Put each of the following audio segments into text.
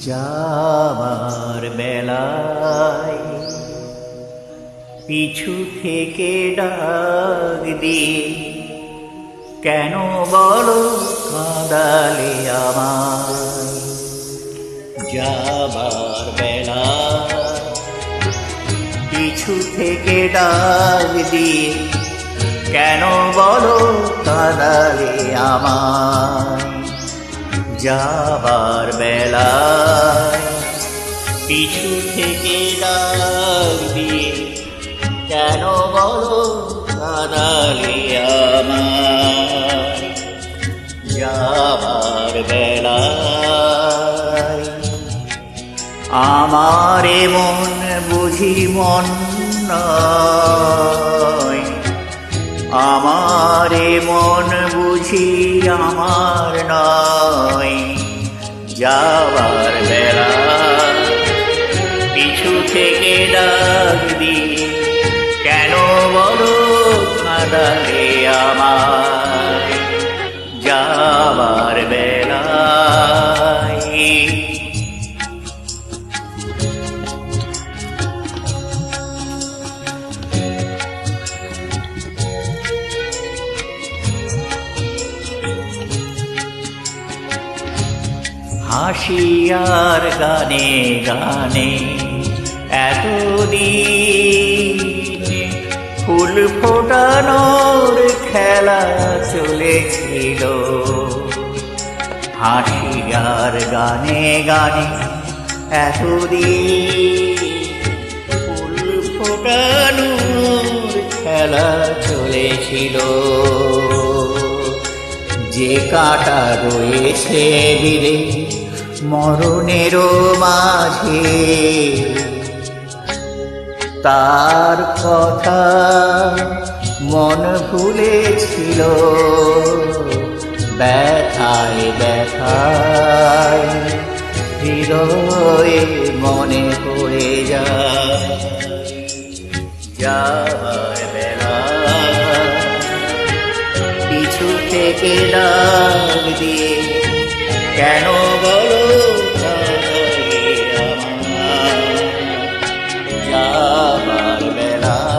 যাবার বেলায় পিছু থেকে ডাক দিয়ে কেন বলো কাঁদালে আমায়। যাবার বেলায় পিছু থেকে ডাক দিয়ে কেন বলো কাঁদালে আমায়। যাবার বেলায় পিছু থেকে ডাক দিয়ে কেন বলো কাঁদালে আমায়। যাবার বেলায় আমার মন বুঝি মন নয়, আমার মন বুঝি আমার নয়। যাবার বেলায় পিছু থেকে ডাক দিয়ে কেন বলো কাঁদালে আমায়। যাবার বেলায় হাসি আর গানে গানে এতদিন ফুল ফোটানোর খেলা চলেছিল। হাসি আর গানে গানে এতদিন ফুল ফোটানোর খেলা চলেছিল। যে কাঁটা রয়েছে দিলে মরণেরও মাঝে, তার কথা মন ভুলেছিল। ব্যথায় ব্যথায় হৃদয়ে মনে পড়ে যায়। যাবার বেলায় পিছু থেকে ডাক দিয়ে কেন বলো কাঁদালে আমায়। যাবার বেলায়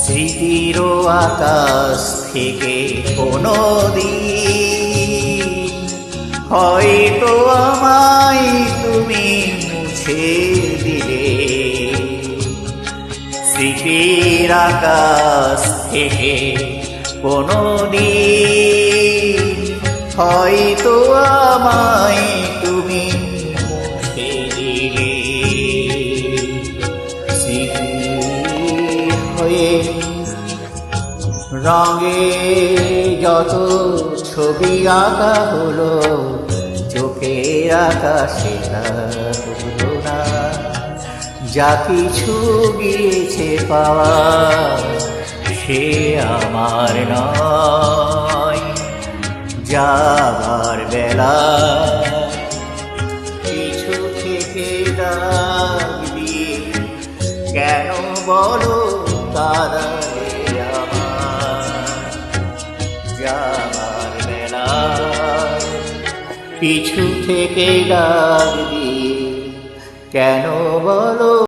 স্মৃতির আকাশ থেকে কোনো দিন হয়তো আমায় তুমি মুছে দিলে। স্মৃতির আকাশ থেকে কোনো দিন হয়তো আমায় তুমি মুছে দিলে। স্মৃতি হয়ে রঙে যত ছবি আঁকা হলো চোখের আকাশে তা হলো না। যা কিছু গিয়েছে পাওয়া সে আমার নয়। যাবার বেলায় পিছু থেকে ডাক দিয়ে কেন বলো কাঁদালে আমায়। যাবার বেলায় পিছু থেকে ডাক দিয়ে কেন বলো